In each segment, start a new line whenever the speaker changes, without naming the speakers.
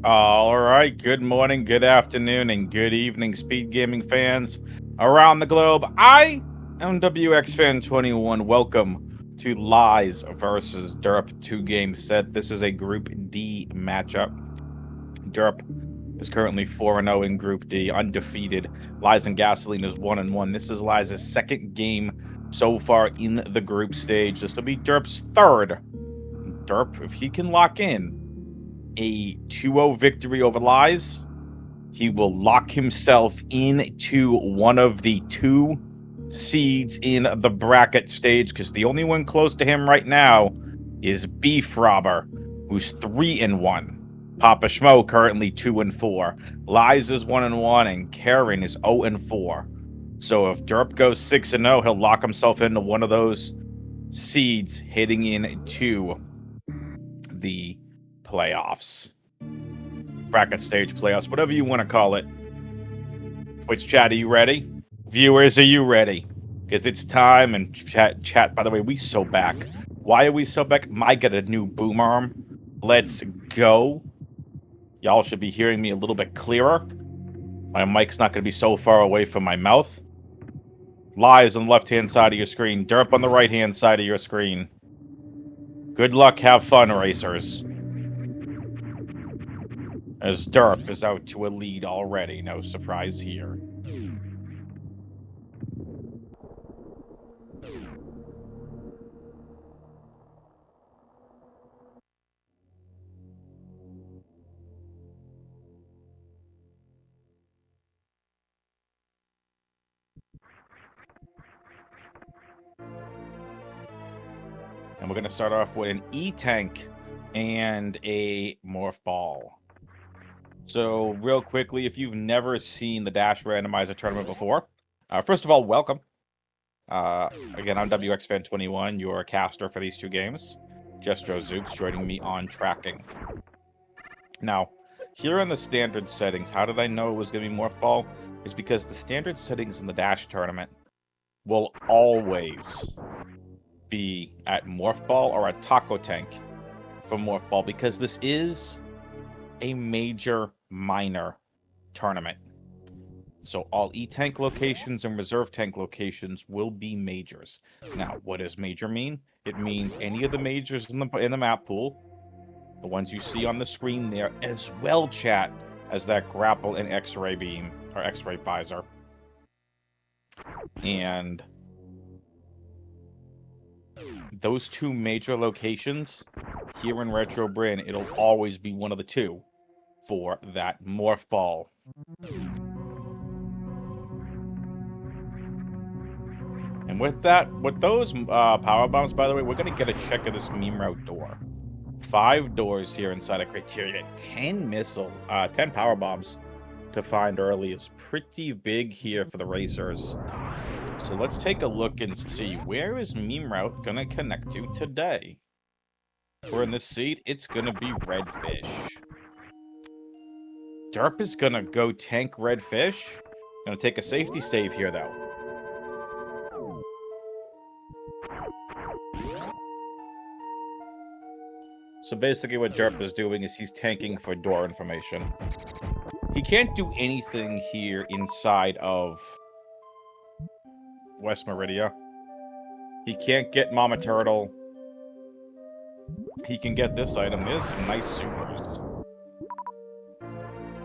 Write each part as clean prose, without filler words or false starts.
All right. Good morning, good afternoon, and good evening, Speed Gaming fans around the globe. I am WX Fan 21. Welcome to Lies versus Derp 2 game set. This is a Group D matchup. Derp is currently 4-0 in Group D, undefeated. Lies and Gasoline is 1-1. This is Lies' second game so far in the group stage. This will be Derp's third. Derp, if he can lock in a 2-0 victory over Lies, he will lock himself into one of the two seeds in the bracket stage, because the only one close to him right now is Beef Robber, who's 3-1. Papa Schmo currently 2-4. Lies is 1-1, and Karen is 0-4. So if Derp goes 6-0, he'll lock himself into one of those seeds heading into the playoffs, bracket stage playoffs, whatever you want to call it. Twitch chat, are you ready? Viewers, are you ready? Because it's time. And chat, by the way, we so back. Why are we so back? I got a new boom arm. Let's go. Y'all should be hearing me a little bit clearer. My mic's not going to be so far away from my mouth. Lies on the left-hand side of your screen. Derp on the right-hand side of your screen. Good luck, have fun, racers. As Derp is out to a lead already. No surprise here. And we're going to start off with an E-Tank and a Morph Ball. So real quickly, if you've never seen the Dash Randomizer tournament before, first of all, welcome. Again, I'm WX Fan 21, your caster for these two games. Jestro Zooks joining me on tracking. Now, here in the standard settings, how did I know it was going to be Morph Ball? Is because the standard settings in the Dash tournament will always be at Morph Ball or at Taco Tank for Morph Ball, because this is a major minor tournament. So all E-Tank locations and Reserve Tank locations will be majors. Now, what does major mean? It means any of the majors in the map pool, the ones you see on the screen there, as well, chat, as that grapple and X-ray beam, or X-ray visor. And those two major locations here in Retro Brand, it'll always be one of the two for that Morph Ball. And with that, with those power bombs, by the way, we're going to get a check of this meme route door. 5 doors here inside of Criteria. 10 power bombs to find early is pretty big here for the racers. So let's take a look and see, where is meme route going to connect to today? We're in this seat. It's going to be Redfish. Derp is going to go tank Redfish. Going to take a safety save here, though. So basically what Derp is doing is he's tanking for door information. He can't do anything here inside of West Meridia. He can't get Mama Turtle. He can get this item. There's some nice supers.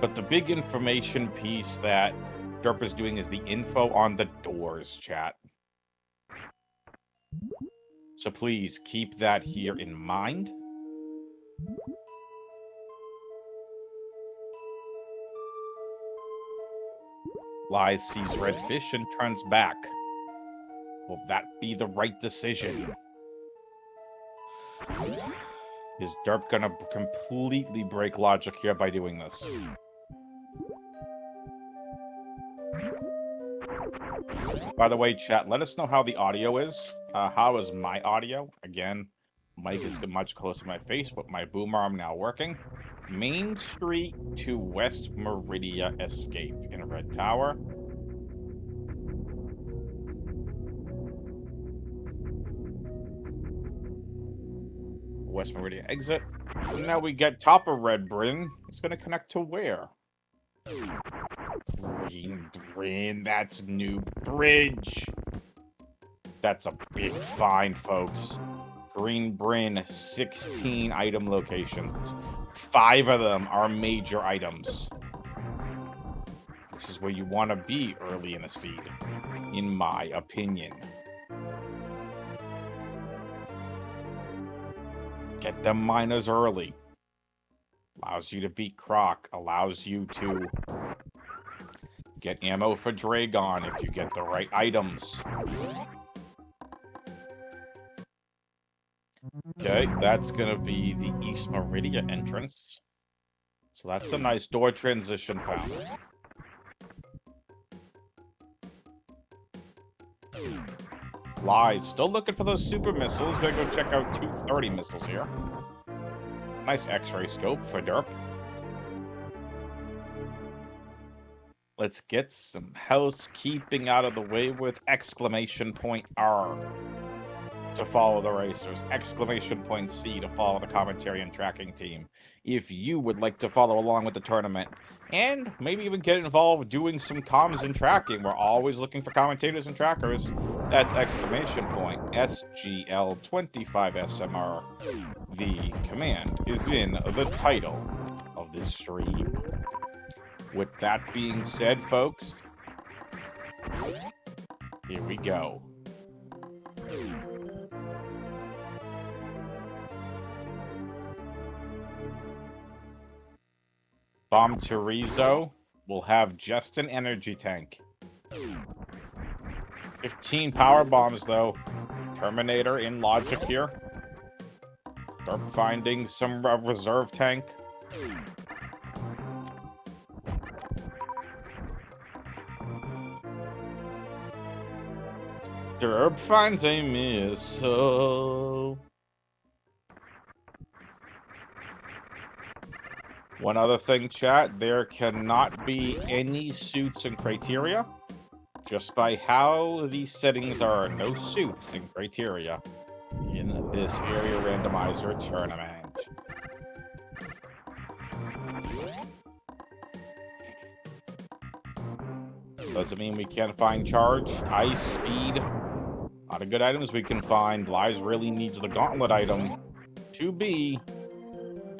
But the big information piece that Derp is doing is the info on the doors, chat. So please keep that here in mind. Lies sees Redfish and turns back. Will that be the right decision? Is Derp gonna completely break logic here by doing this? By the way, chat, let us know how the audio is. How is my audio? Again, mic is much closer to my face, but my boom arm now working. Main Street to West Meridia escape in Red Tower. West Meridian exit. And now we get top of Red Bryn. It's going to connect to where? Green Bryn. That's New Bridge. That's a big find, folks. Green Bryn, 16 item locations. 5 of them are major items. This is where you want to be early in a seed, in my opinion. Get them miners early. Allows you to beat Croc. Allows you to get ammo for Dragon if you get the right items. Okay, that's going to be the East Meridian entrance. So that's a nice door transition found. Lies. Still looking for those super missiles. Gonna go check out 230 missiles here. Nice X-ray scope for derp. Let's get some housekeeping out of the way with exclamation point R to follow the racers, exclamation point C to follow the commentary and tracking team. If you would like to follow along with the tournament and maybe even get involved doing some comms and tracking, we're always looking for commentators and trackers. That's exclamation point SGL25SMR. The command is in the title of this stream. With that being said, folks, here we go. Bomb Chorizo will have just an energy tank. 15 power bombs, though. Terminator in logic here. Derp finding some reserve tank. Derp finds a missile. One other thing, chat, there cannot be any suits and criteria. Just by how these settings are, no suits and criteria in this area randomizer tournament. Doesn't mean we can't find charge, ice, speed. A lot of good items we can find. Lies really needs the gauntlet item to be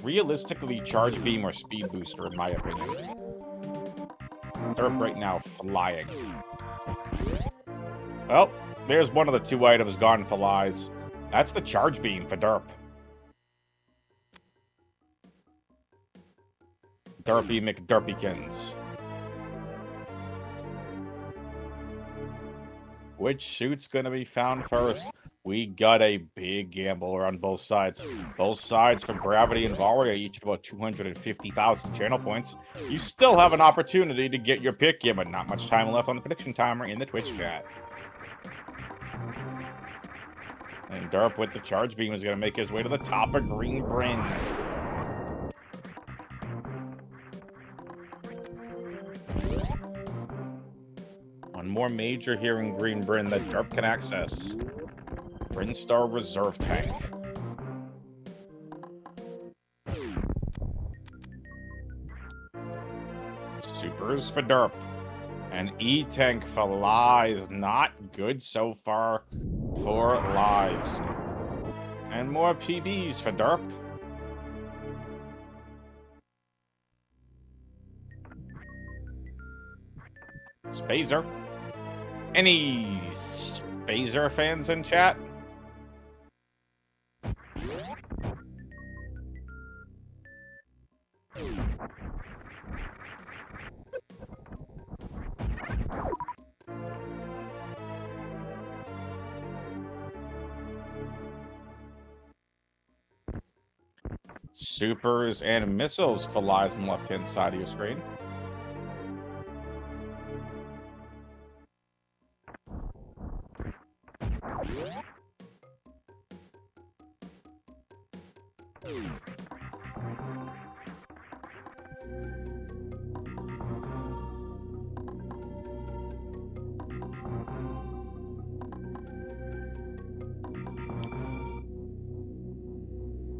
realistically charge beam or speed booster, in my opinion. Derp right now flying. Well, there's one of the 2 items gone for Lies. That's the charge beam for Derp. Derpy McDerpykins. Which suit's gonna be found first? We got a big gambler on both sides. Both sides for Gravity and Varia, each about 250,000 channel points. You still have an opportunity to get your pick here, but not much time left on the prediction timer in the Twitch chat. And Derp with the charge beam is going to make his way to the top of Green Bryn. One more major here in Green Bryn that Derp can access. Brinstar Reserve Tank. Supers for Derp. And E-Tank for Lies. Not good so far for Lies. And more PBs for Derp. Spazer. Any Spazer fans in chat? Supers and missiles for Lies on the left-hand side of your screen.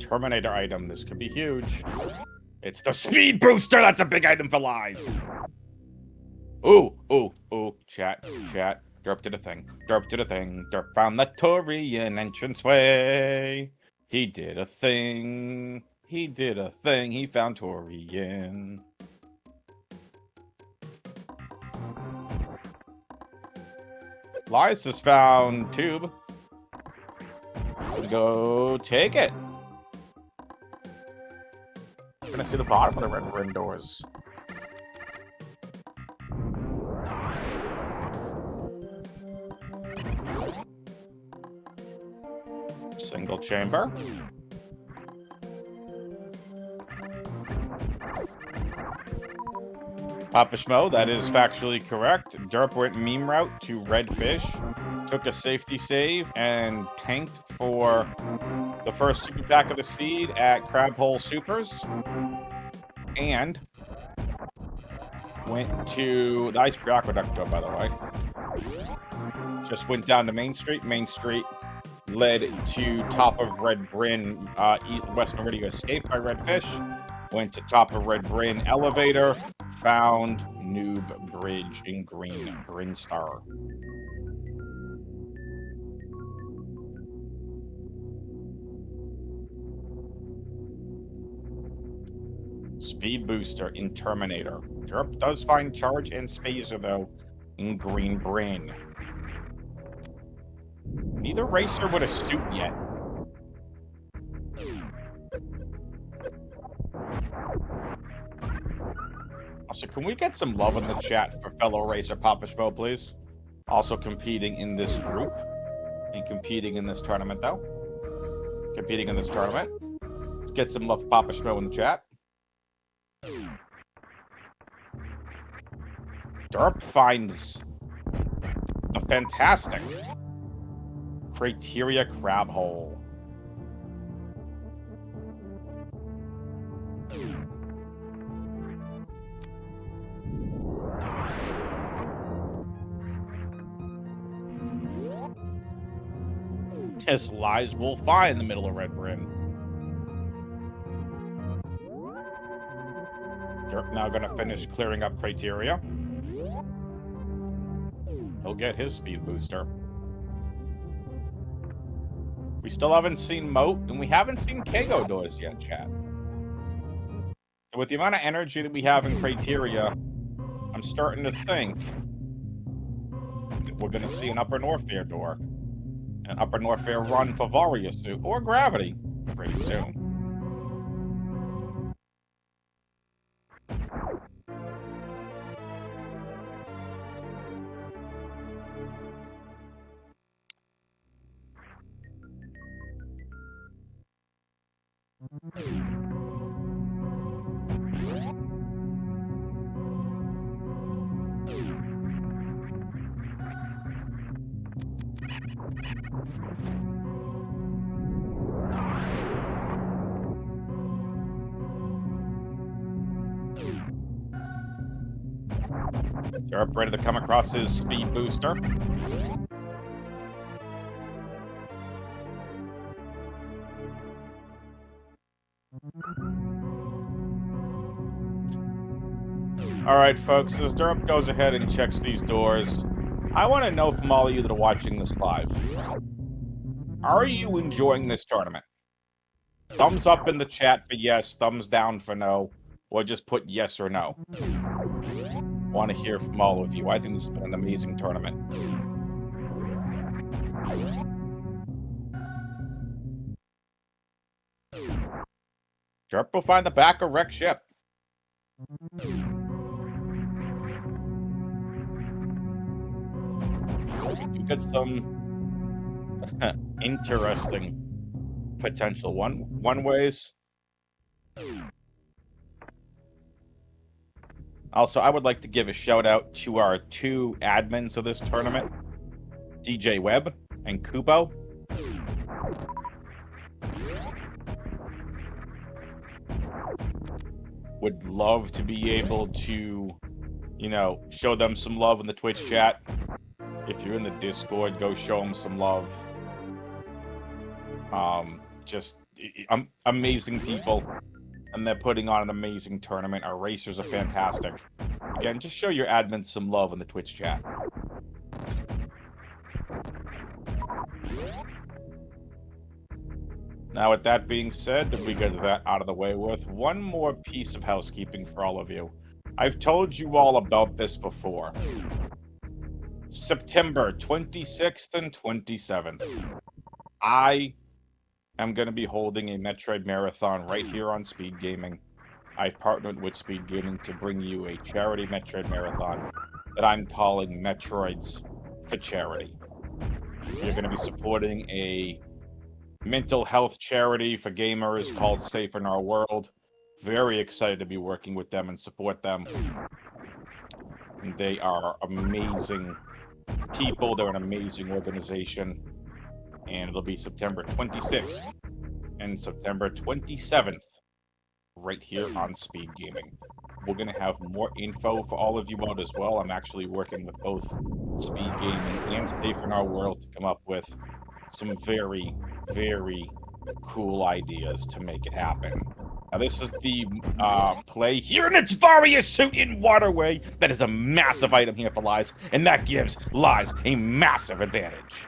Terminator item. This could be huge. It's the speed booster. That's a big item for Lies. Ooh. Chat. Derp did a thing. Derp found the Torian entranceway. He did a thing. He found Torian. Lies has found Tube. Go take it. We're gonna see the bottom of the red rim doors. Single chamber. Papa Schmo, that is factually correct. Derp went meme route to red fish, took a safety save, and tanked for the first super pack of the seed at Crab Hole Supers. And went to the Ice Aqueduct door, by the way. Just went down to Main Street. Main Street led to top of Red Bryn, West Meridian, escaped by Red Fish. Went to top of Red Bryn elevator, found Noob Bridge in green, Bryn Star. Speed booster in Terminator. Derp does find charge and spacer though in green Bryn. Neither racer with a suit yet. Also, can we get some love in the chat for fellow racer Papa Schmo, please? Also competing in this group and competing in this tournament, though. Let's get some love for Papa Schmo in the chat. Derp finds a fantastic Criteria Crab Hole. This Lies will find in the middle of Red Bryn. Derp now gonna finish clearing up Criteria. He'll get his speed booster. We still haven't seen Moat, and we haven't seen Kago doors yet, chat. With the amount of energy that we have in Criteria, I'm starting to think that we're gonna see an Upper Norfair door. An Upper Norfair run for Varia suit or Gravity pretty soon. Derp ready to come across his speed booster. All right, folks, as Derp goes ahead and checks these doors, I want to know from all of you that are watching this live, are you enjoying this tournament? Thumbs up in the chat for yes, thumbs down for no, or just put yes or no. Want to hear from all of you. I think this has been an amazing tournament. Derp will find the back of wrecked ship. You get some interesting potential one ways. Also, I would like to give a shout out to our two admins of this tournament, DJ Webb and Kubo. Would love to be able to, you know, show them some love in the Twitch chat. If you're in the Discord, go show them some love. Just amazing people, and they're putting on an amazing tournament. Our racers are fantastic. Again, just show your admins some love in the Twitch chat. Now, with that being said, we get that out of the way with one more piece of housekeeping for all of you. I've told you all about this before. September 26th and 27th. I am going to be holding a Metroid Marathon right here on Speedgaming. I've partnered with Speedgaming to bring you a charity Metroid Marathon that I'm calling Metroids for Charity. You're going to be supporting a mental health charity for gamers called Safe in Our World. Very excited to be working with them and support them. And they are amazing people. They're an amazing organization. And it'll be September 26th and September 27th right here on Speedgaming. We're going to have more info for all of you out as well. I'm actually working with both Speedgaming and Safe in Our World to come up with some very, very cool ideas to make it happen. Now, this is the play here, and it's Varia suit in Waterway. That is a massive item here for Lies, and that gives Lies a massive advantage.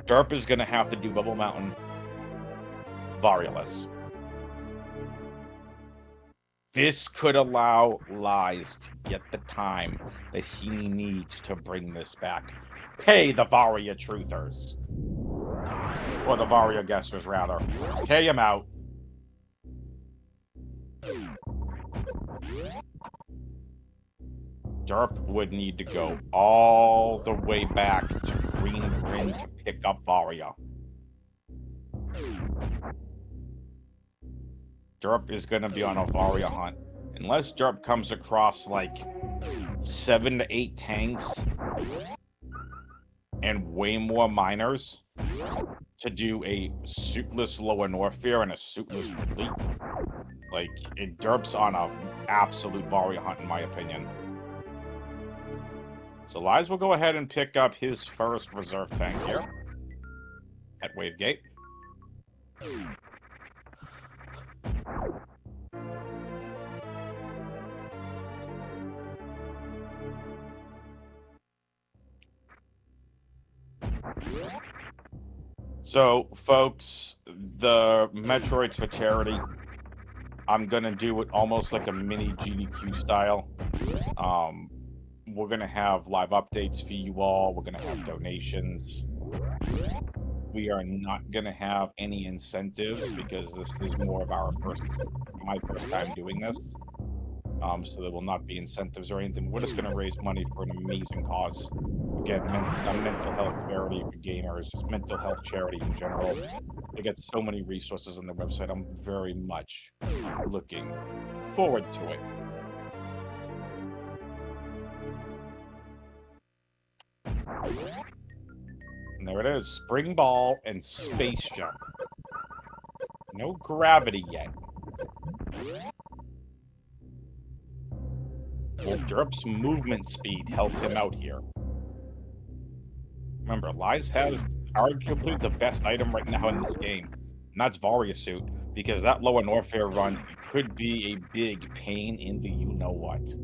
Derp is going to have to do Bubble Mountain Varialess. This could allow Lies to get the time that he needs to bring this back. Pay the Varia truthers. Or the Varia guessers, rather. Pay him out. Derp would need to go all the way back to Green Grin to pick up Varia. Derp is going to be on a Varia hunt. Unless Derp comes across like 7 to 8 tanks and way more miners to do a suitless Lower Norfair and a suitless Ridley. Like, Derp's on a absolute Varia hunt, in my opinion. So Lies will go ahead and pick up his first reserve tank here at Wavegate. So, folks, the Metroids for Charity, I'm going to do it almost like a mini GDQ style. We're going to have live updates for you all. We're going to have donations. We are not going to have any incentives because this is more of my first time doing this. So there will not be incentives or anything. We're just going to raise money for an amazing cause. Again, a mental health charity for gamers, just mental health charity in general. They get so many resources on their website. I'm very much looking forward to it. And there it is, Spring Ball and Space Jump. No gravity yet. Will Derp's movement speed help him out here? Remember, Lies has arguably the best item right now in this game, and that's Varia Suit, because that Lower Norfair run could be a big pain in the you-know-what.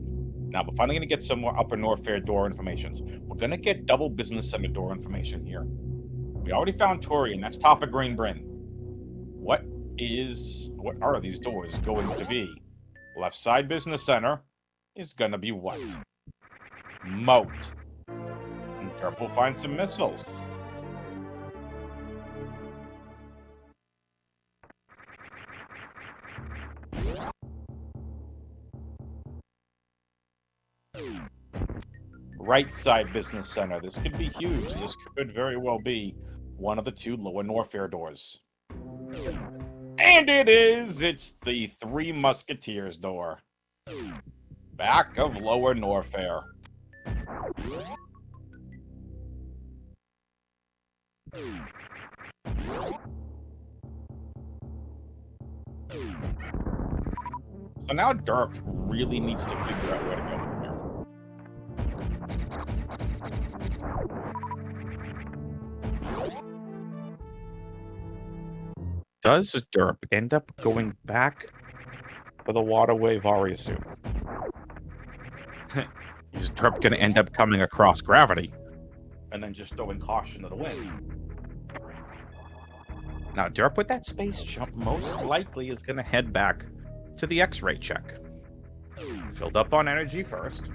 Now, we're finally going to get some more Upper Norfair door informations. We're going to get double Business Center door information here. We already found Tori, and that's top of Green Bryn. What are these doors going to be? Left side Business Center is going to be what? Moat. And Derp will find some missiles. Right side Business Center. This could be huge. This could very well be one of the two Lower Norfair doors. And it is! It's the Three Musketeers door. Back of Lower Norfair. So now Derp really needs to figure out where to go from here. Does derp end up going back for the waterway Varia? Is derp going to end up coming across gravity and then just throwing caution to the wind? Now, derp with that space jump most likely is going to head back to the X-ray check. Filled up on energy first.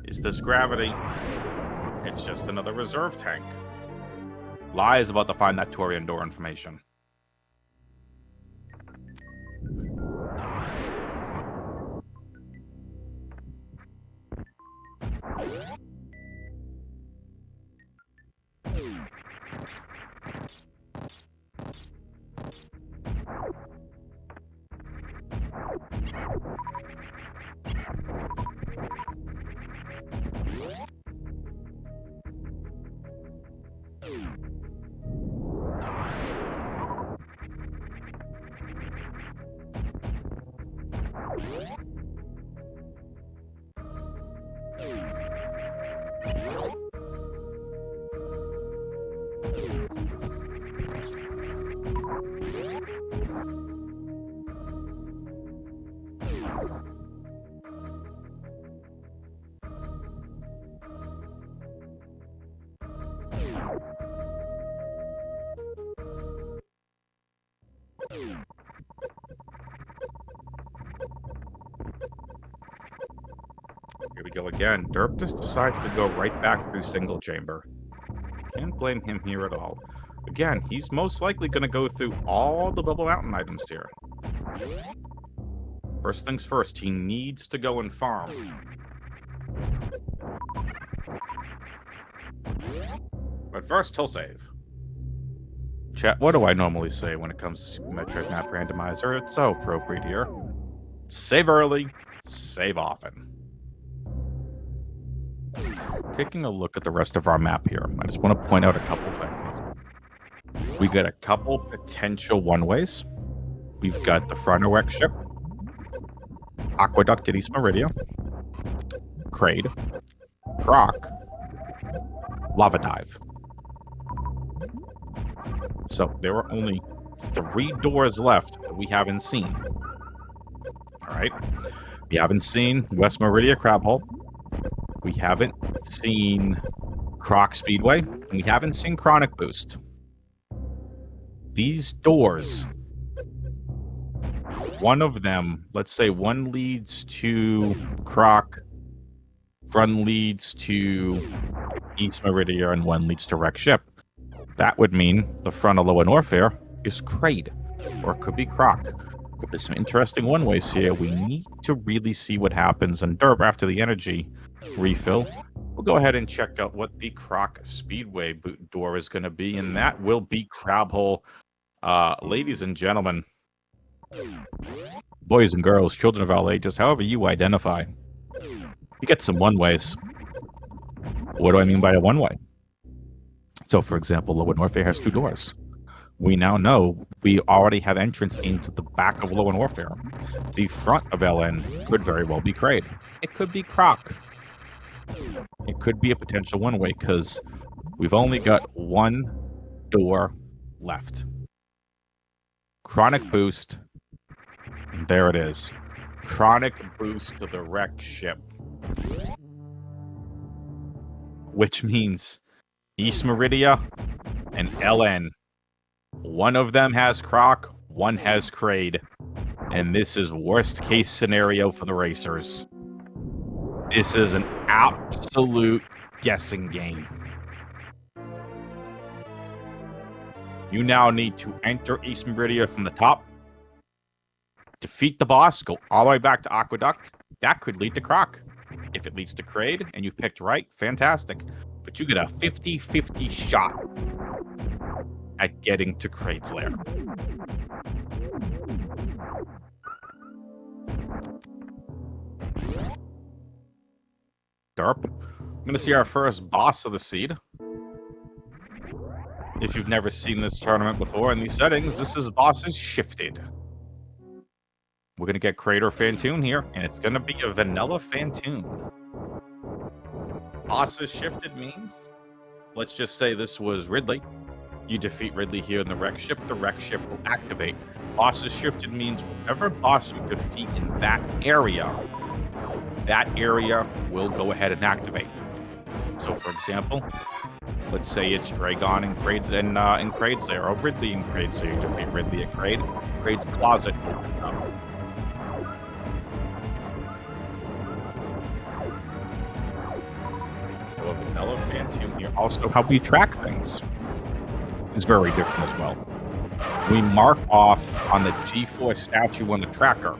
Is this gravity? It's just another reserve tank. Lai is about to find that Torian door information. Here we go again. Derp just decides to go right back through single chamber. Can't blame him here at all. Again, he's most likely going to go through all the Bubble Mountain items here. First things first, he needs to go and farm. But first, he'll save. Chat, what do I normally say when it comes to Supermetric Map Randomizer? It's so appropriate here. Save early, save often. Taking a look at the rest of our map here, I just want to point out a couple things. We got a couple potential one-ways. We've got the Frontex ship, Aqueduct at East Meridia, Crade, Proc, Lava Dive. So there are only 3 doors left that we haven't seen. All right. We haven't seen West Meridia Crab Hole. We haven't seen Croc Speedway. And we haven't seen Chronic Boost. These doors, one of them, let's say one leads to Croc, one leads to East Meridia, and one leads to Wreck Ship. That would mean the front of Lower Norfair is Crade, or it could be Croc. Could be some interesting one-ways here. We need to really see what happens in derp after the energy refill. We'll go ahead and check out what the Croc Speedway boot door is going to be, and that will be Crab Hole. Ladies and gentlemen, boys and girls, children of all ages, however you identify, you get some one-ways. What do I mean by a one-way? So, for example, Lower Norfair has 2 doors. We now know we already have entrance into the back of Lower Norfair. The front of LN could very well be Crade. It could be Croc. It could be a potential one-way because we've only got 1 door left. Chronic Boost. And there it is. Chronic Boost to the Wreck Ship. Which means East Meridia and LN. One of them has Croc, one has Crade. And this is worst case scenario for the racers. This is an absolute guessing game. You now need to enter East Meridia from the top, defeat the boss, go all the way back to Aqueduct. That could lead to Croc. If it leads to Crade and you picked right, fantastic. But you get a 50-50 shot at getting to Crade's lair. derp. I'm going to see our first boss of the seed. If you've never seen this tournament before in these settings, this is bosses shifted. We're going to get Crater Fantoon here, and it's going to be a vanilla Fantoon. Bosses shifted means, let's just say this was Ridley. You defeat Ridley here in the wreck ship will activate. Bosses shifted means whatever boss you defeat in that area will go ahead and activate. So, for example, let's say it's Dragon and Kraid's Lair, or Ridley and Kraid's Lair. You defeat Ridley at Kraid's closet opens up. So a vanilla Fantoon here. Also, how we track things is very different as well. We mark off on the G4 statue on the tracker.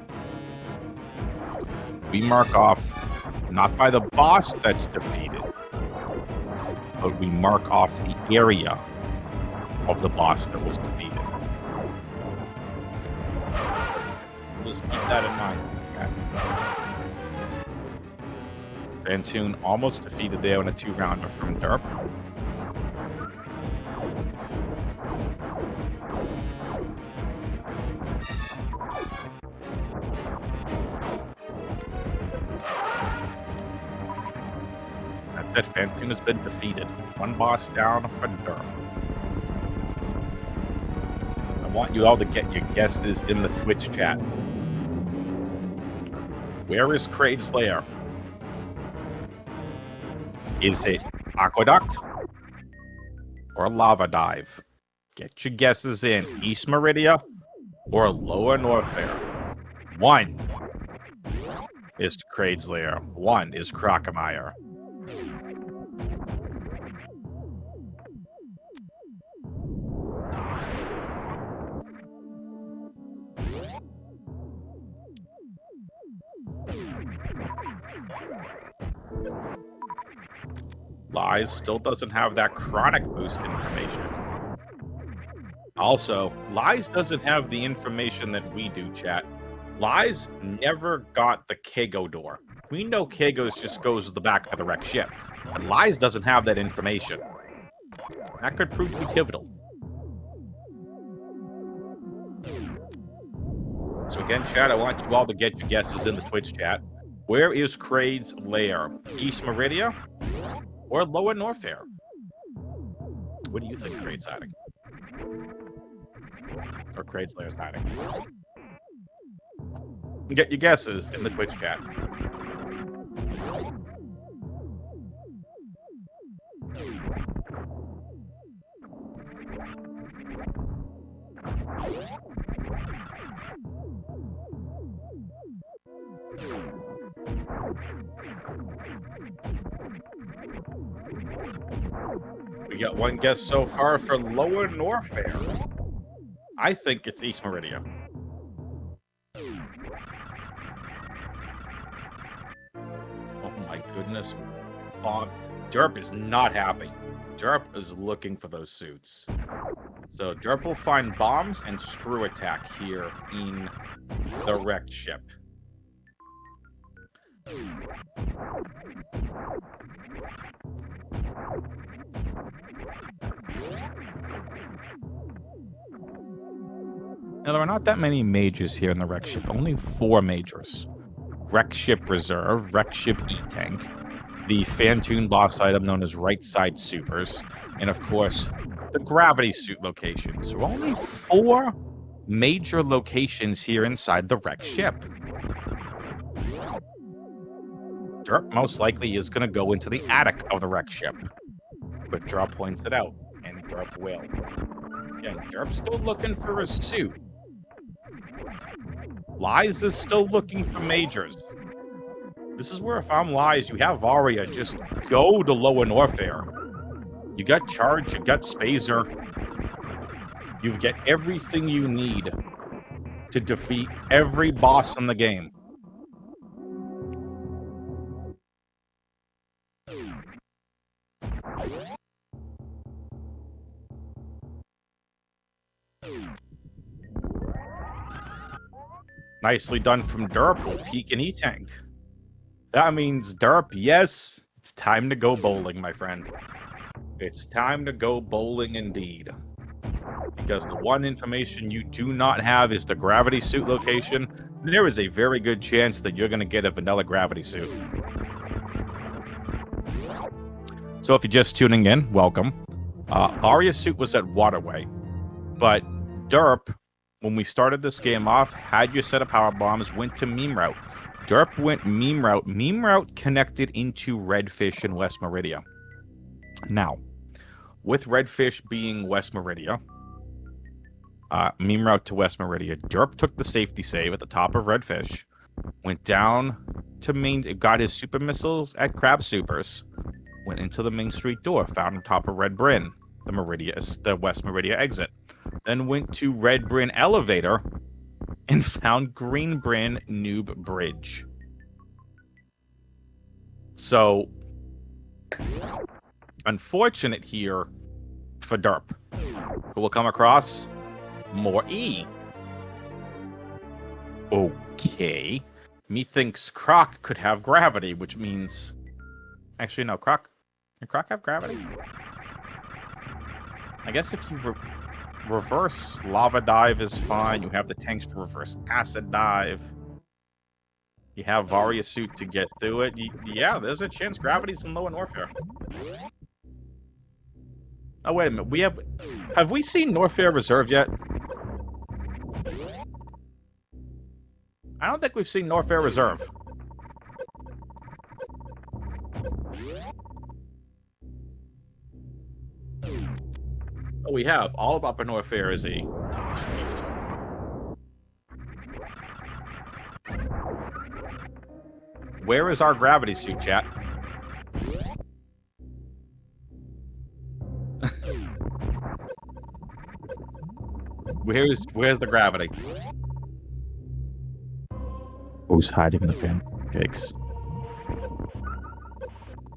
We mark off not by the boss that's defeated, but we mark off the area of the boss that was defeated. Just keep that in mind. Okay. Fantoon almost defeated there in a 2-rounder from derp. That's it. Fantoon has been defeated. One boss down for derp. I want you all to get your guesses in the Twitch chat. Where is Kraid's Lair? Is it Aqueduct or Lava Dive? Get your guesses in. East Meridia or Lower Norfair? 1 is Kraid's Lair. 1 is Crocomire. Lies still doesn't have that chronic boost information. Also, Lies doesn't have the information that we do, chat. Lies never got the Kago door. We know Kago's just goes to the back of the wreck ship, but Lies doesn't have that information. That could prove to be pivotal. So again, chat, I want you all to get your guesses in the Twitch chat. Where is Kraid's Lair? East Meridia or Lower Norfair? What do you think Kraid's hiding? Or Kraid's Lair's hiding? Get your guesses in the Twitch chat. We got one guess so far for Lower Norfair. I think it's East Meridia. Oh my goodness. Bob. Derp is not happy. Derp is looking for those suits. So Derp will find bombs and screw attack here in the wrecked ship. Now, there are not that many majors here in the wreck ship. Only 4 majors. Wreck ship reserve, wreck ship E-tank, the Fantoon boss item known as right side supers, and of course, the gravity suit location. So only 4 major locations here inside the wreck ship. Derp most likely is going to go into the attic of the wreck ship. But Draw points it out, and Derp will. Again, Derp's still looking for a suit. Lies is still looking for majors. This is where if I'm Lies, you have Aria, just go to Lower Norfair. You got Charge, you got Spazer. You've got everything you need to defeat every boss in the game. Nicely done from Derp. Will peek and E-tank. That means Derp, yes, It's time to go bowling, my friend. It's time to go bowling indeed. Because the one information you do not have is the gravity suit location. There is a very good chance that you're going to get a vanilla gravity suit. So if you're just tuning in, welcome. Varia's suit was at Waterway. But derp, when we started this game off, had you set up power bombs, went to meme route. Derp went meme route. Meme route connected into Redfish and West Meridia. Now, with Redfish being West Meridia, meme route to West Meridia, derp took the safety save at the top of Redfish, went down to main, got his super missiles at Crab Supers, went into the main street door, found on top of Red Bryn, the West Meridia exit, then went to Red Bryn elevator and found Green Bryn Noob Bridge. So, unfortunate here for derp, who will come across more E. Okay. Methinks Croc could have gravity, which means... Actually, no, Croc... Can Croc have gravity? I guess if you reverse lava dive is fine. You have the tanks to reverse acid dive. You have Varia suit to get through it. Yeah, there's a chance gravity's in lower Norfair. Oh, wait a minute. Have we seen Norfair Reserve yet? I don't think we've seen Norfair Reserve. Oh, we have. All of Upper Norfair is E. Jeez. Where is our gravity suit, chat? Where's the gravity? Who's hiding the pancakes?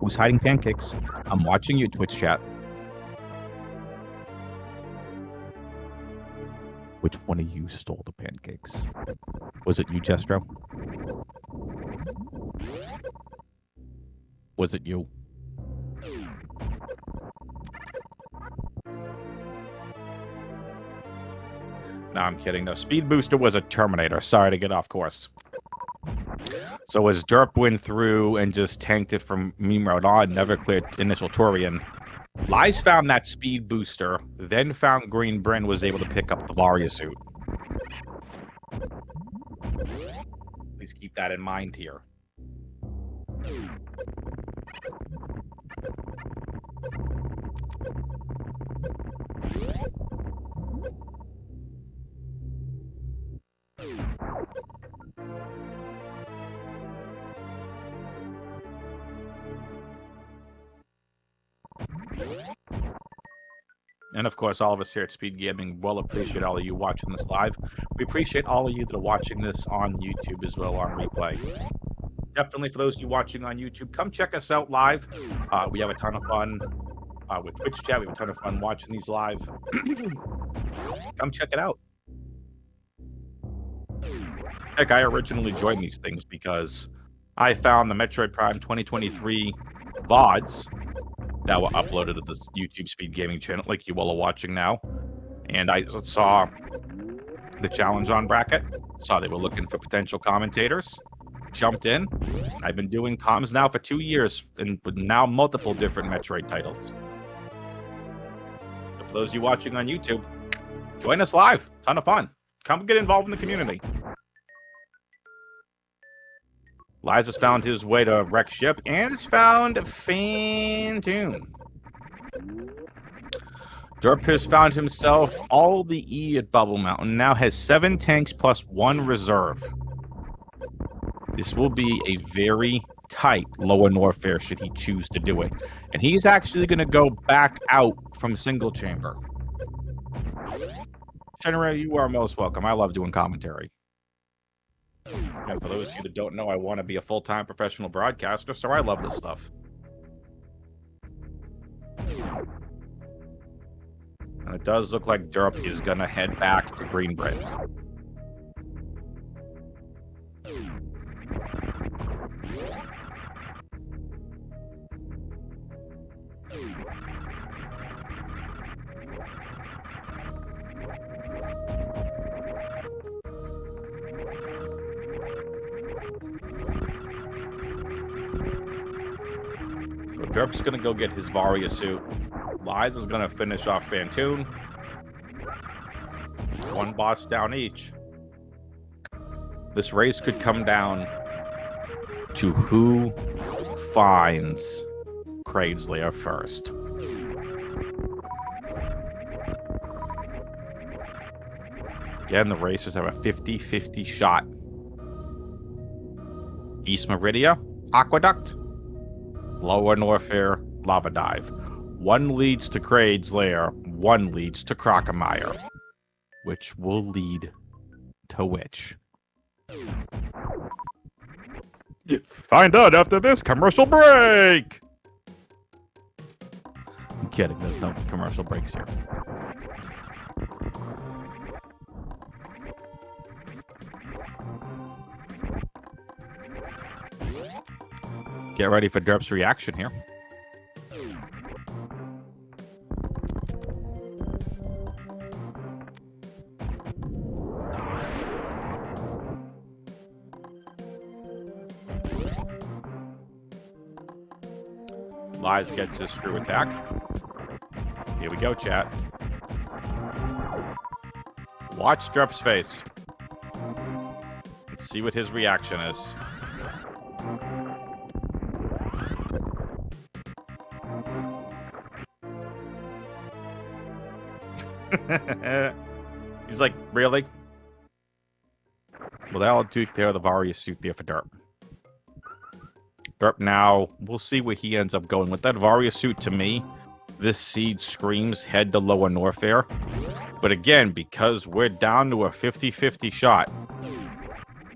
Who's hiding pancakes? I'm watching you, Twitch chat. Which one of you stole the pancakes? Was it you, Jestro? Was it you? No, I'm kidding. No, Speed Booster was a Terminator. Sorry to get off course. So as derp went through and just tanked it from meme route on, never cleared initial Torian, Lies found that Speed Booster, then found Green Bryn was able to pick up the Varia suit. Please keep that in mind here. And of course, all of us here at Speedgaming will appreciate all of you watching this live. We appreciate all of you that are watching this on YouTube as well on replay. Definitely for those of you watching on YouTube, come check us out live. We have a ton of fun with Twitch chat. We have a ton of fun watching these live. Come check it out. Heck, I originally joined these things because I found the Metroid Prime 2023 VODs that were uploaded to the YouTube Speedgaming channel, like you all are watching now. And I saw the challenge on bracket, saw they were looking for potential commentators, jumped in. I've been doing comms now for 2 years, and with now multiple different Metroid titles. So for those of you watching on YouTube, join us live. Ton of fun. Come get involved in the community. Liz has found his way to wreck ship and has found Fantoon. Derp has found himself all the E at Bubble Mountain. Now has 7 tanks plus 1 reserve. This will be a very tight lower Norfair should he choose to do it. And he's actually going to go back out from single chamber. General, you are most welcome. I love doing commentary. And for those of you that don't know, I want to be a full-time professional broadcaster, so I love this stuff. And it does look like Derp is going to head back to Green Bryn. So Derp's gonna go get his Varia suit. Liza's gonna finish off Fantoon. One boss down each. This race could come down to who finds Kraid's lair first. Again, the racers have a 50-50 shot. East Meridia, Aqueduct, Lower Norfair, Lava Dive. One leads to Kraid's lair, one leads to Crocomire. Which will lead to which? Find out after this commercial break! I'm kidding, there's no commercial breaks here. Get ready for Derp's reaction here. Lies gets his screw attack. Here we go, chat. Watch Derp's face. Let's see what his reaction is. He's like, really? Well, that'll take care of the Varia suit there for Derp. Derp now, we'll see where he ends up going. With that Varia suit, to me, this seed screams head to Lower Norfair. But again, because we're down to a 50-50 shot,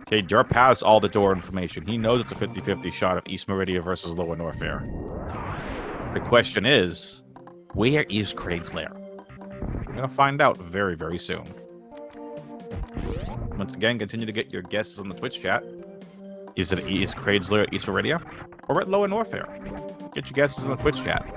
okay, Derp has all the door information. He knows it's a 50-50 shot of East Meridia versus Lower Norfair. The question is, where is Kraid's lair? We're going to find out very, very soon. Once again, continue to get your guesses on the Twitch chat. Is Kraid's lair at East Meridia or at Lower Norfair? Get your guesses in the Twitch chat.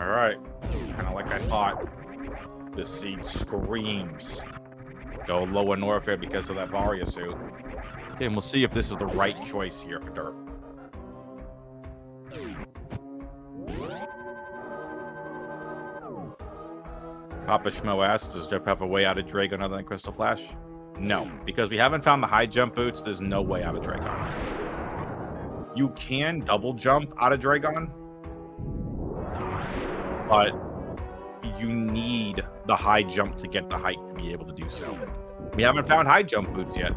Alright, kind of like I thought. The seed screams. Go Lower Norfair because of that Varia suit. Okay, and we'll see if this is the right choice here for Derp. Papa Schmo asks, does Derp have a way out of Dragon other than Crystal Flash? No, because we haven't found the high jump boots, there's no way out of Dragon. You can double jump out of Dragon, but you need the high jump to get the height to be able to do so. We haven't found high jump boots yet.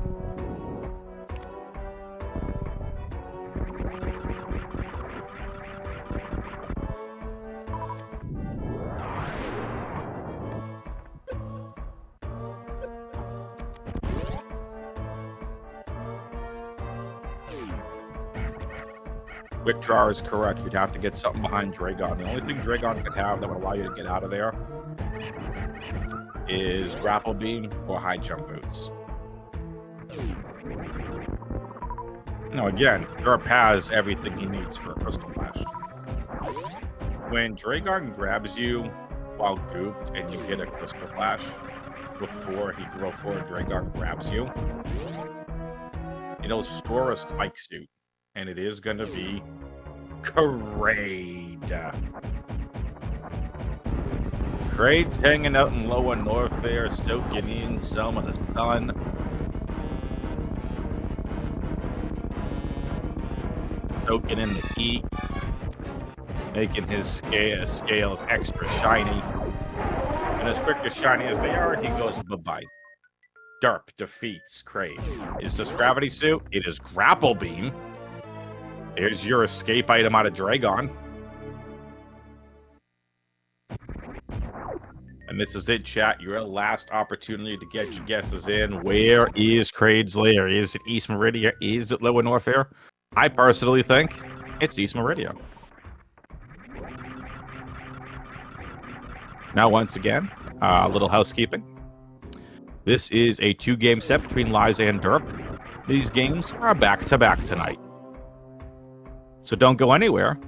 Quick draw is correct. You'd have to get something behind Dragon. The only thing Dragon could have that would allow you to get out of there is grapple beam or high jump boots. Now again, Derp has everything he needs for a Crystal Flash. When Dragon grabs you while gooped and you hit a Crystal Flash before Dragon grabs you, it'll store a spike suit. And it is going to be Kraid. Kraid's hanging out in Lower Norfair, soaking in some of the sun. Soaking in the heat. Making his scales extra shiny. And as quick as shiny as they are, he goes bye-bye. Derp defeats Kraid. Is this Gravity Suit? It is Grapple Beam. There's your escape item out of Dragon. And this is it, chat. Your last opportunity to get your guesses in. Where is Kraid's lair? Is it East Meridia? Is it Lower Norfair? I personally think it's East Meridia. Now, once again, a little housekeeping. This is a 2-game set between Liza and Derp. These games are back-to-back tonight. So don't go anywhere,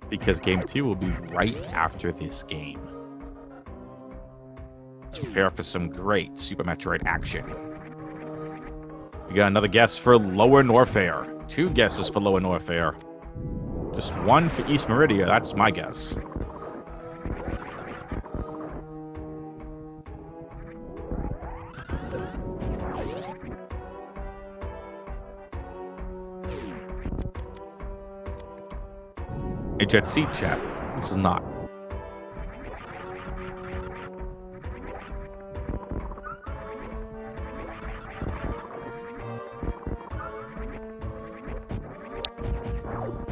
because Game 2 will be right after this game. Let's prepare for some great Super Metroid action. We got another guess for Lower Norfair. 2 guesses for Lower Norfair. Just 1 for East Meridia, that's my guess. A Jet Seat chat. This is not.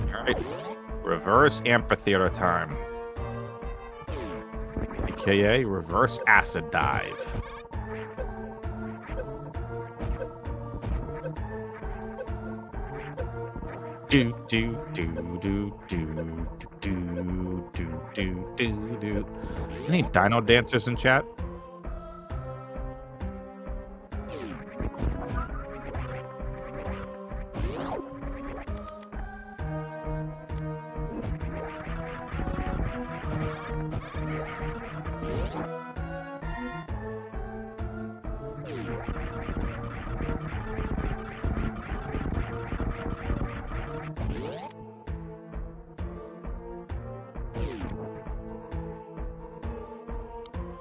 All right. Reverse amphitheater time. AKA reverse acid dive. Do do do do do do do do do do. Any dino dancers in chat?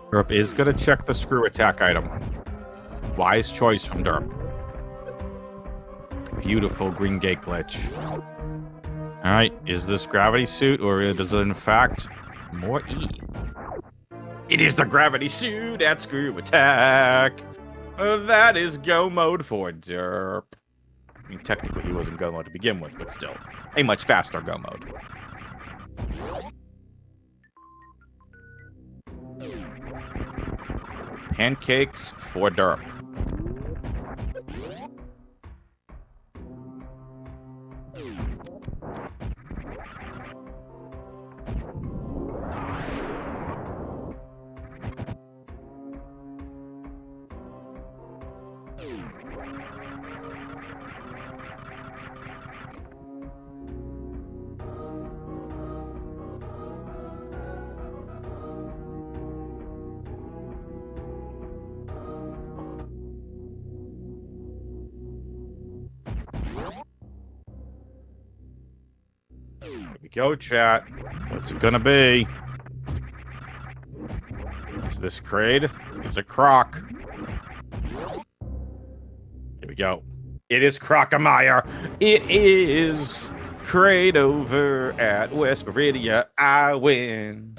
Derp is going to check the screw attack item. Wise choice from Derp. Beautiful green gate glitch. Alright, is this Gravity Suit or does it in fact more E? It is the Gravity Suit at screw attack. That is go mode for Derp. I mean, technically he wasn't go mode to begin with, but still. A much faster go mode. Pancakes for Derp. Here we go, chat. What's it gonna be? Is this Kraid? Is it Croc? Here we go. It is Crockemeyer. It is Kraid over at West Meridia. I win.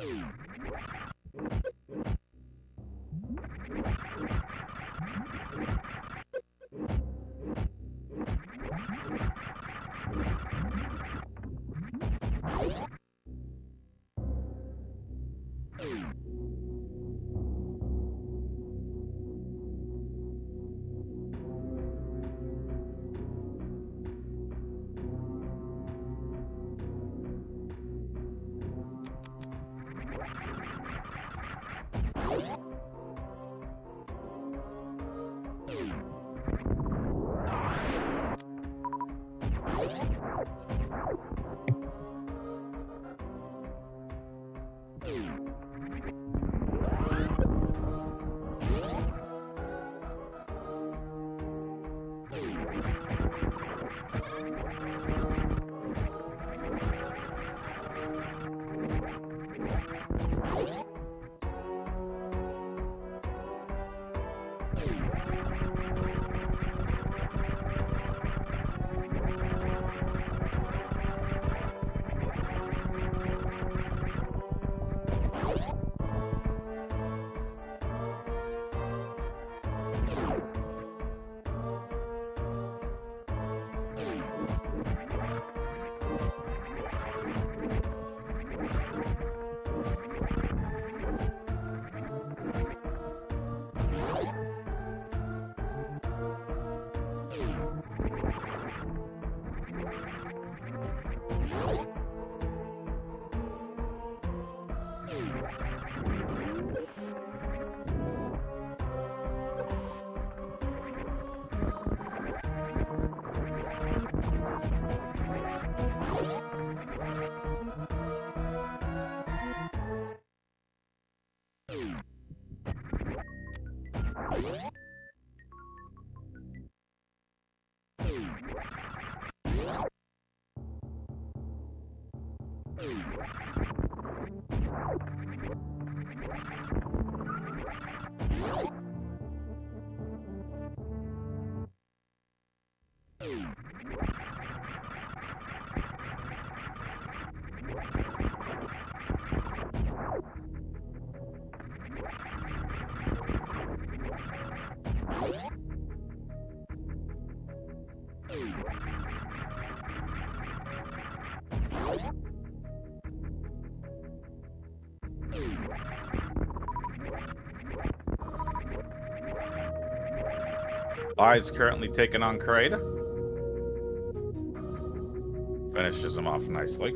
Lies currently taking on Kraid. Finishes him off nicely.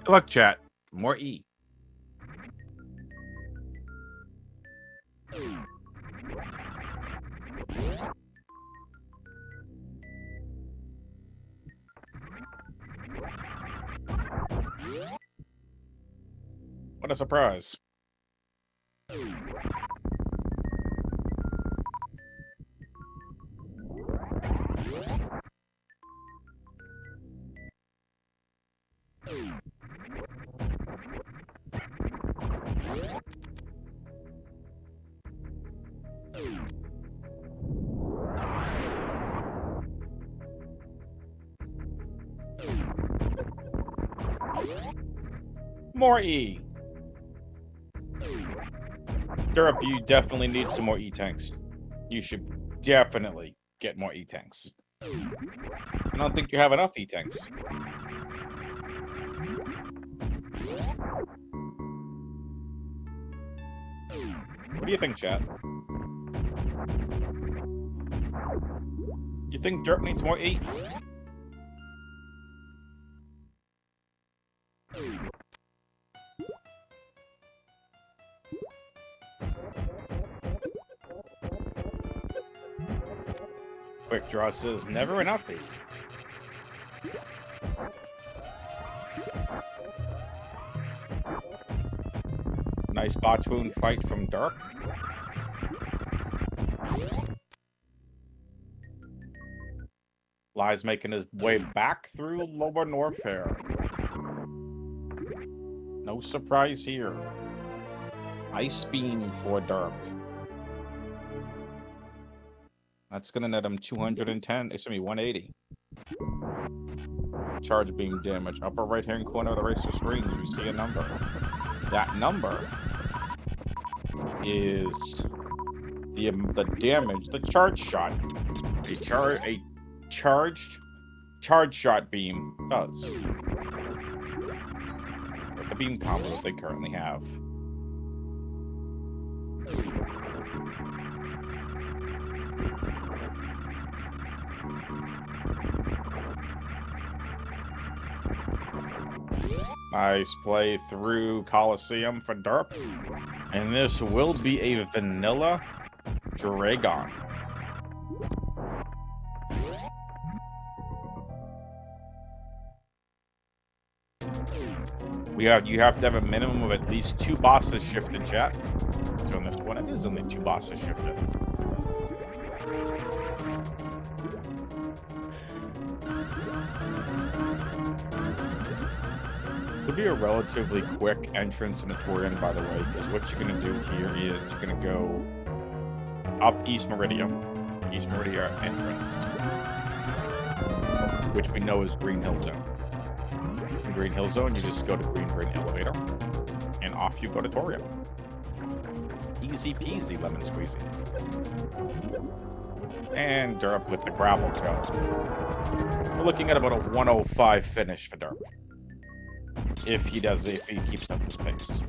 Good luck, chat. More E. What a surprise. More E. Derp, you definitely need some more E-tanks. You should definitely get more E-tanks. I don't think you have enough E-tanks. What do you think, chat? You think Derp needs more E? Quick Draw says never enough E. Nice bot wound fight from Derp. Lies making his way back through Lower Norfair. No surprise here. Ice Beam for Derp. That's gonna net him 210, excuse me, 180. Charge beam damage. Upper right hand corner of the racer screens, you see a number. That number is the damage the charge shot. A charged charge shot beam does. With the beam combo that they currently have. Nice play through Coliseum for Derp. And this will be a vanilla Dragon. You have to have a minimum of at least 2 bosses shifted, chat. So in this one, it is only 2 bosses shifted. It'll be a relatively quick entrance in the Torian, by the way, because what you're going to do here is you're going to go up East Meridian, to East Meridian entrance, which we know is Green Hill Zone. In Green Hill Zone, you just go to Green Elevator, and off you go to Torian. Easy peasy, lemon squeezy. And derp with the gravel code. We're looking at about a 105 finish for derp. If he keeps up this pace.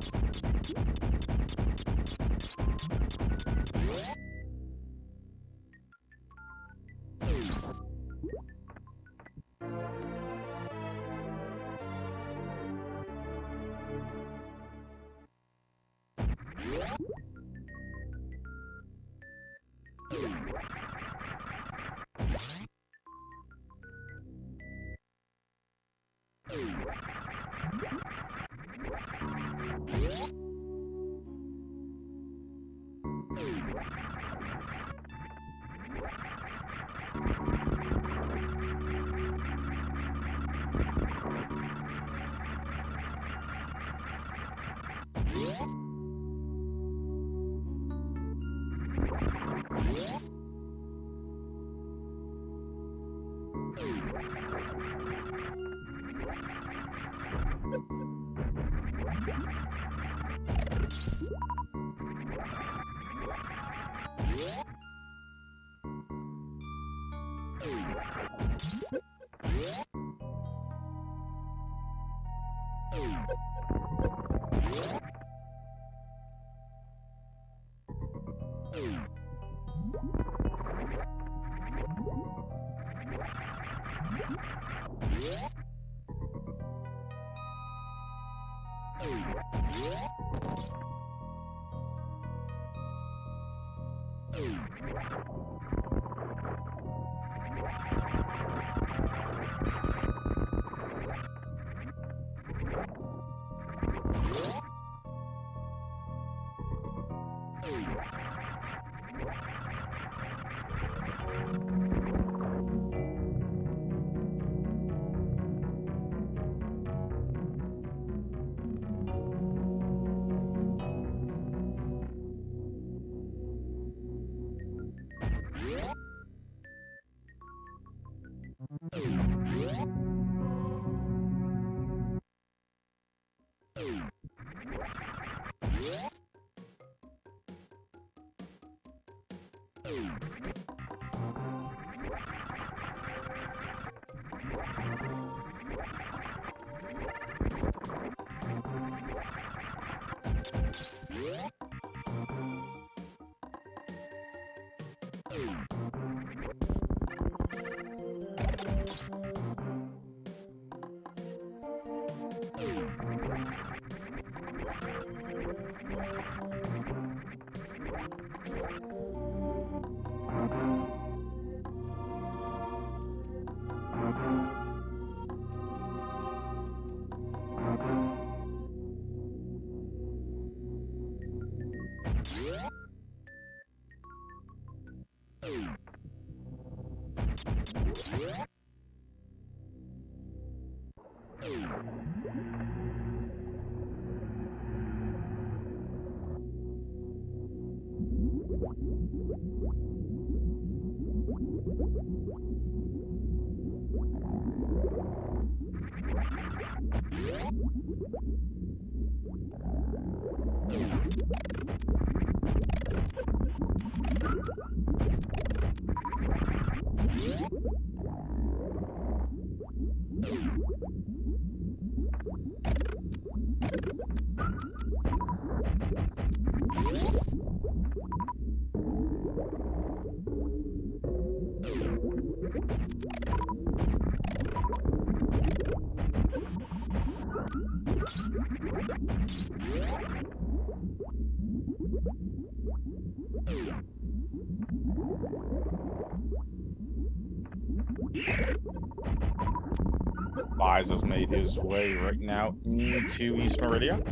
Lies has made his way right now into East Meridia.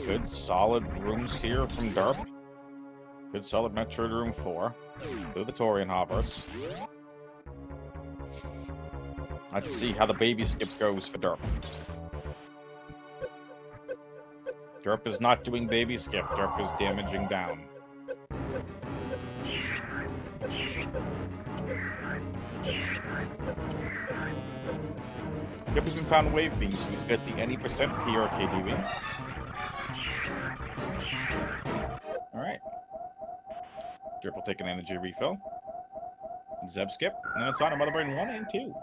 Good solid rooms here from derp. Good solid Metro to room 4. Through the Torian hoppers. Let's see how the baby skip goes for derp. Derp is not doing baby skip. Derp is damaging down. Derp even found wave beams, so he's got the any percent PRKDB. Alright. Derp will take an energy refill. Zeb skip. And then it's on to Mother Brain 1 and 2.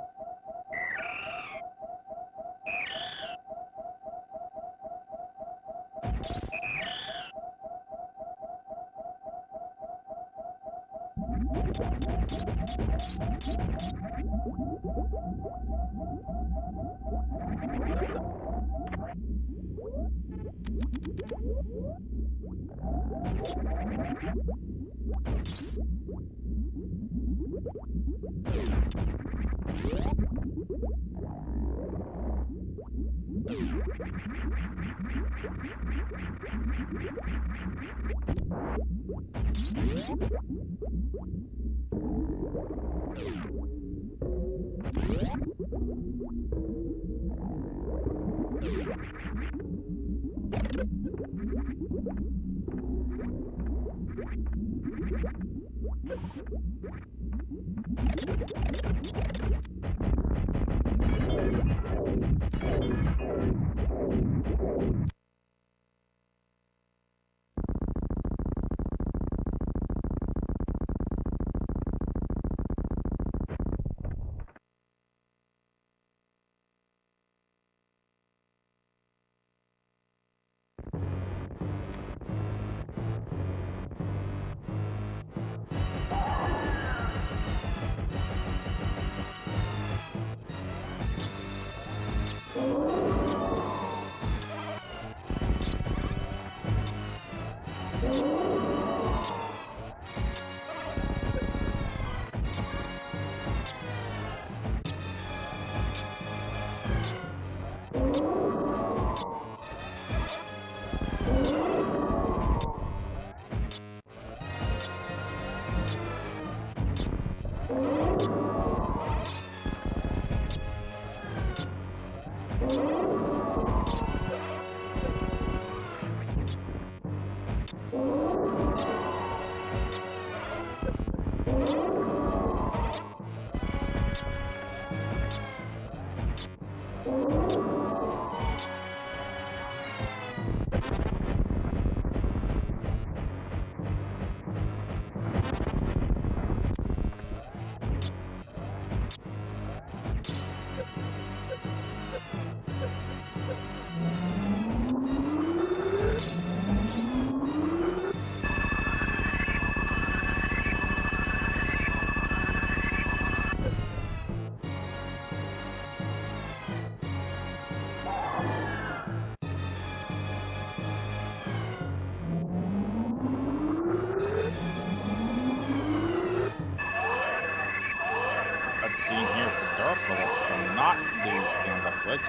Scene here for derp, but let's not do stand-up glitch.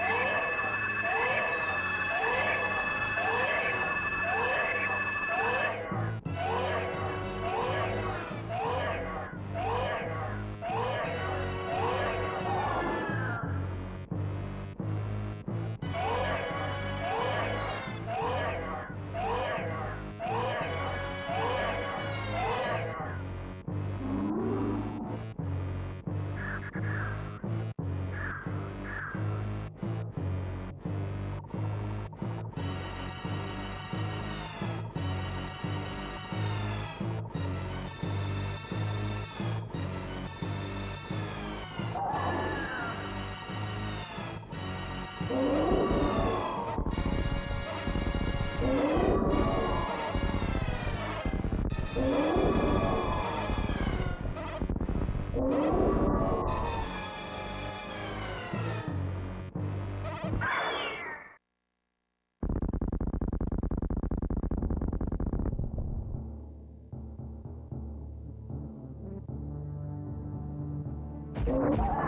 No,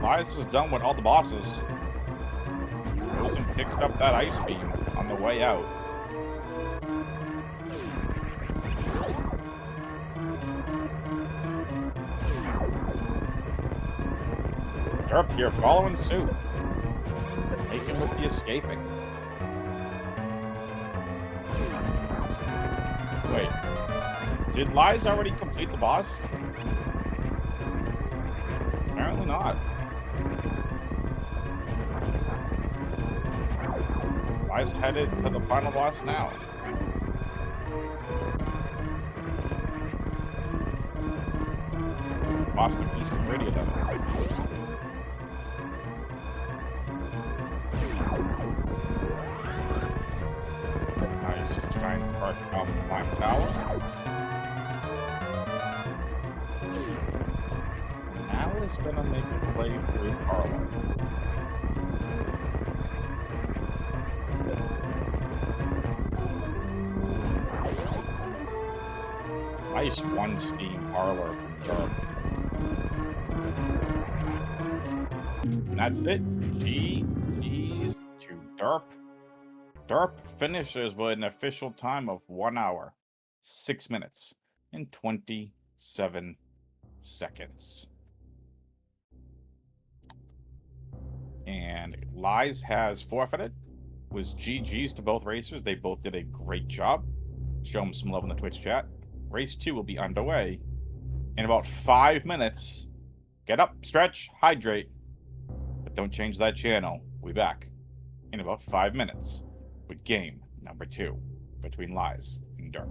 Lies is done with all the bosses. Goes and picks up that ice beam on the way out. Derp here following suit. Making with the escaping. Wait. Did Lies already complete the boss? Apparently not. Lies headed to the final boss now. Boss of East Radio, that is. Lies trying to park up the Climb Tower. Now is gonna make a play through Parlor. Nice one Steam Parlor from Derp. And that's it. GG's to Derp. Derp finishes with an official time of 1 hour, 6 minutes, and 27 seconds. And Lies has forfeited. Was GG's to both racers. They both did a great job. Show them some love in the Twitch chat. Race 2 will be underway in about 5 minutes. Get up, stretch, hydrate. But don't change that channel. We'll be back in about 5 minutes with game number 2 between Lies and Derp.